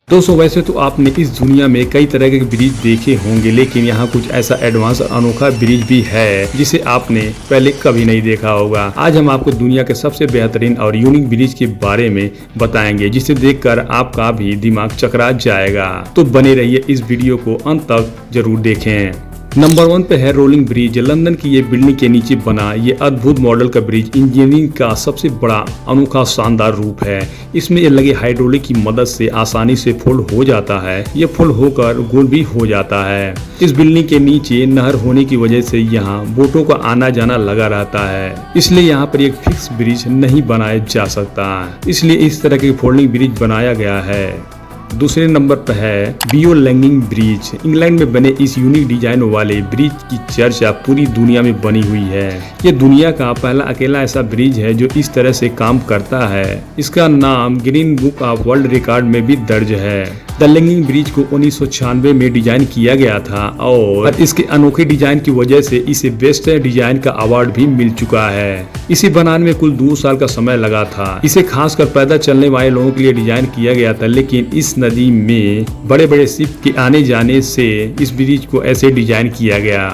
दोस्तों वैसे तो आपने इस दुनिया में कई तरह के ब्रिज देखे होंगे, लेकिन यहाँ कुछ ऐसा एडवांस अनोखा ब्रिज भी है जिसे आपने पहले कभी नहीं देखा होगा। आज हम आपको दुनिया के सबसे बेहतरीन और यूनिक ब्रिज के बारे में बताएंगे, जिसे देखकर आपका भी दिमाग चकरा जाएगा। तो बने रहिए, इस वीडियो को अंत तक जरूर देखें। नंबर 1 पे है रोलिंग ब्रिज। लंदन की ये बिल्डिंग के नीचे बना ये अद्भुत मॉडल का ब्रिज इंजीनियरिंग का सबसे बड़ा अनोखा शानदार रूप है। इसमें ये लगे हाइड्रोलिक की मदद से आसानी से फोल्ड हो जाता है। ये फोल्ड होकर गोल भी हो जाता है। इस बिल्डिंग के नीचे नहर होने की वजह से यहाँ बोटों का आना जाना लगा रहता है, इसलिए यहाँ पर एक फिक्स ब्रिज नहीं बनाया जा सकता, इसलिए इस तरह के फोल्डिंग ब्रिज बनाया गया है। दूसरे नंबर पर है बियो लैंगिंग ब्रिज। इंग्लैंड में बने इस यूनिक डिजाइन वाले ब्रिज की चर्चा पूरी दुनिया में बनी हुई है। ये दुनिया का पहला अकेला ऐसा ब्रिज है जो इस तरह से काम करता है। इसका नाम Guinness book of world record में भी दर्ज है। द लैंगिंग ब्रिज को 1996 में डिजाइन किया गया था और इसके अनोखे डिजाइन की वजह से इसे बेस्ट डिजाइन का अवार्ड भी मिल चुका है। इसे बनाने में कुल 2 साल का समय लगा था। इसे खासकर पैदल चलने वाले लोगों के लिए डिजाइन किया गया था, लेकिन इस नदी में बड़े बड़े शिप के आने जाने से इस ब्रिज को ऐसे डिजाइन किया गया।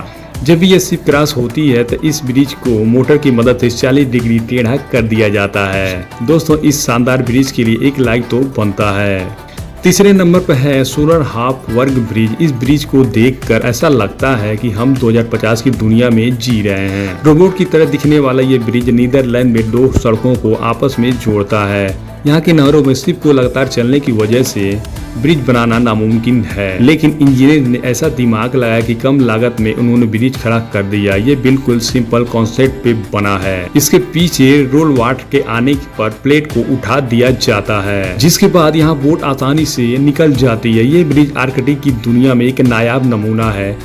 जब भी यह शिप क्रॉस होती है तो इस ब्रिज को मोटर की मदद से 40 डिग्री टेढ़ा कर दिया जाता है। दोस्तों इस शानदार ब्रिज के लिए एक लाइक तो बनता है। तीसरे नंबर पर है सोलर हाफ वर्ग ब्रिज। इस ब्रिज को देखकर ऐसा लगता है कि हम 2050 की दुनिया में जी रहे हैं। रोबोट की तरह दिखने वाला ये ब्रिज नीदरलैंड में 2 सड़कों को आपस में जोड़ता है। यहाँ की नहरों में शिप को लगातार चलने की वजह से ब्रिज बनाना नामुमकिन है, लेकिन इंजीनियर ने ऐसा दिमाग लगाया कि कम लागत में उन्होंने ब्रिज खड़ा कर दिया। ये बिल्कुल सिंपल कॉन्सेप्ट पे बना है। इसके पीछे रोल वाट के आने पर प्लेट को उठा दिया जाता है, जिसके बाद यहाँ बोट आसानी से निकल जाती है। ये ब्रिज आर्किटेक्ट की दुनिया में एक नायाब नमूना है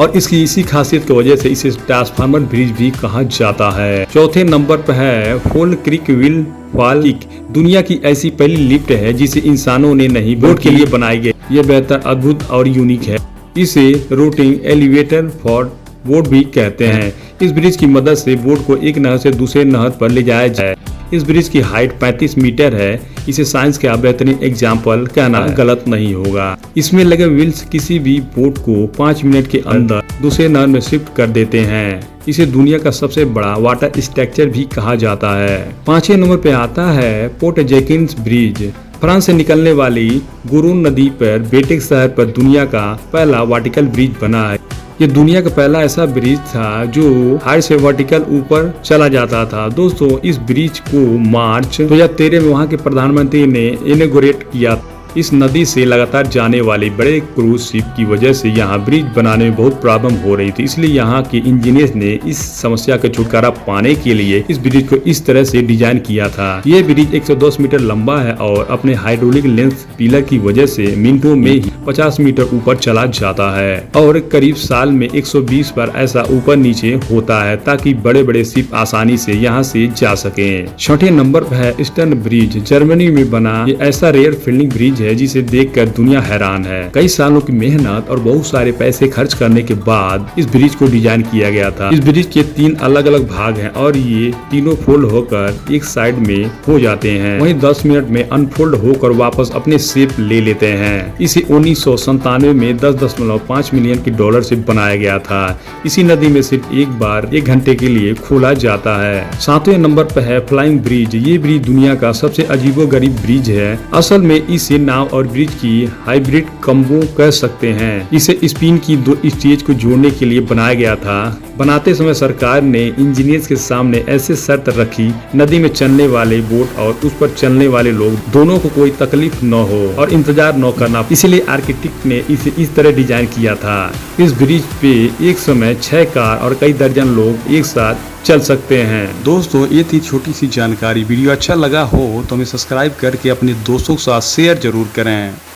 और इसकी इसी खासियत की वजह से इसे ट्रांसफार्मर ब्रिज भी कहा जाता है। चौथे नंबर पर है fall creek wheel fall kick. दुनिया की ऐसी पहली लिफ्ट है जिसे इंसानों ने नहीं बोट के लिए बनाई गई। यह बेहतर, अद्भुत और यूनिक है। इसे रोटिंग एलिवेटर फॉर बोट भी कहते हैं। इस ब्रिज की मदद से बोट को एक नहर से दूसरे नहर पर ले जाया जाए। इस ब्रिज की हाइट 35 मीटर है। इसे साइंस का बेहतरीन एग्जाम्पल कहना गलत नहीं होगा। इसमें लगे व्हील्स किसी भी बोट को 5 मिनट के अंदर दूसरे नहर में शिफ्ट कर देते हैं। इसे दुनिया का सबसे बड़ा वाटर स्ट्रक्चर भी कहा जाता है। 5वें नंबर पे आता है पोर्ट जैकिन्स ब्रिज। फ्रांस से निकलने वाली गुरून नदी पर बेटिक शहर पर दुनिया का पहला वर्टिकल ब्रिज बना है। ये दुनिया का पहला ऐसा ब्रिज था जो हाइट से वर्टिकल ऊपर चला जाता था। दोस्तों इस ब्रिज को मार्च 2013 में वहाँ के प्रधानमंत्री ने इनॉग्रेट किया। इस नदी से लगातार जाने वाली बड़े क्रूज शिप की वजह से यहाँ ब्रिज बनाने में बहुत प्रॉब्लम हो रही थी, इसलिए यहाँ के इंजीनियर ने इस समस्या का छुटकारा पाने के लिए इस ब्रिज को इस तरह से डिजाइन किया था। ये ब्रिज 110 मीटर लंबा है और अपने हाइड्रोलिक लेंस पिलर की वजह से मिनटों में ही 50 मीटर ऊपर चला जाता है और करीब साल में 120 बार ऐसा ऊपर नीचे होता है, ताकि बड़े बड़े शिप आसानी से यहाँ से जा सके। 6ठे नंबर पर है ईस्टर्न ब्रिज। जर्मनी में बना ये ऐसा रेयर फील्डिंग ब्रिज है जिसे देखकर दुनिया हैरान है। कई सालों की मेहनत और बहुत सारे पैसे खर्च करने के बाद इस ब्रिज को डिजाइन किया गया था। इस ब्रिज के 3 अलग अलग भाग हैं और ये तीनों फोल्ड होकर एक साइड में हो जाते हैं, वहीं 10 मिनट में अनफोल्ड होकर वापस अपने शेप ले लेते हैं। इसे 1997 में 10.5 मिलियन के डॉलर से बनाया गया था। इसी नदी में सिर्फ एक बार 1 घंटे के लिए खोला जाता है। 7वें नंबर पर है फ्लाइंग ब्रिज। ये ब्रिज दुनिया का सबसे अजीबोगरीब ब्रिज है। असल में इसे नाव और ब्रिज की हाइब्रिड कम्बो कह सकते हैं। इसे स्पिन की 2 स्टेज को जोड़ने के लिए बनाया गया था। बनाते समय सरकार ने इंजीनियर्स के सामने ऐसे शर्त रखी, नदी में चलने वाले बोट और उस पर चलने वाले लोग दोनों को कोई तकलीफ न हो और इंतजार न करना, इसलिए आर्किटेक्ट ने इसे इस तरह डिजाइन किया था। इस ब्रिज पे एक समय 6 कार और कई दर्जन लोग एक साथ चल सकते हैं। दोस्तों ये थी छोटी सी जानकारी। वीडियो अच्छा लगा हो तो हमें सब्सक्राइब करके अपने दोस्तों के साथ शेयर जरूर करें।